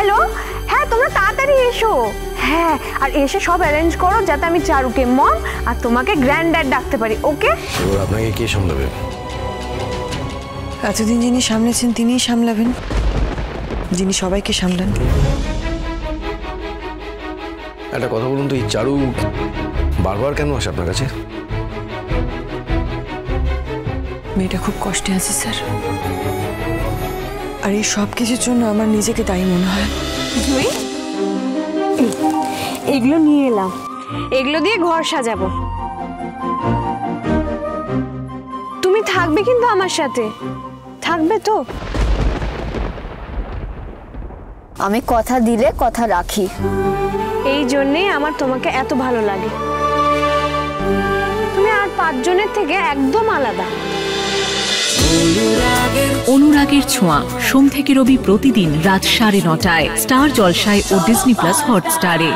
Hello, হ্যাঁ তোমরা তাড়াতাড়ি এসো। হ্যাঁ, আর এসে সব অ্যারেঞ্জ করো যাতে আমি চারুকে মম আর তোমাকে গ্র্যান্ড ড্যাড ডাকতে পারি। ওকে? এবার আপনাকে কে সামলাবে? এতদিন যিনি সামলেছেন তিনিই সামলাবেন, যিনি সবাইকে সামলান। একটা কথা বলুন তো, এই চারু বারবার কেন আসে আপনার কাছে? মেয়েটা খুব কষ্টে আছে স্যার, আর এই সব কিছুর জন্য আমার নিজেকে দায়ী মনে হয়। এগুলো নিয়ে এলাম, এগুলো দিয়ে ঘর সাজাবো। তুমি থাকবে কিন্তু আমার সাথে, থাকবে তো? আমি কথা দিলে কথা রাখি। এই জন্যেই আমার তোমাকে এত ভালো লাগে। তুমি আর 5 জনের থেকে একদম আলাদা। অনুরাগের ছোঁয়া, সোম থেকে রবি প্রতিদিন রাত 9:30টায় স্টার জলসায় ও ডিজনি প্লাস হটস্টারে।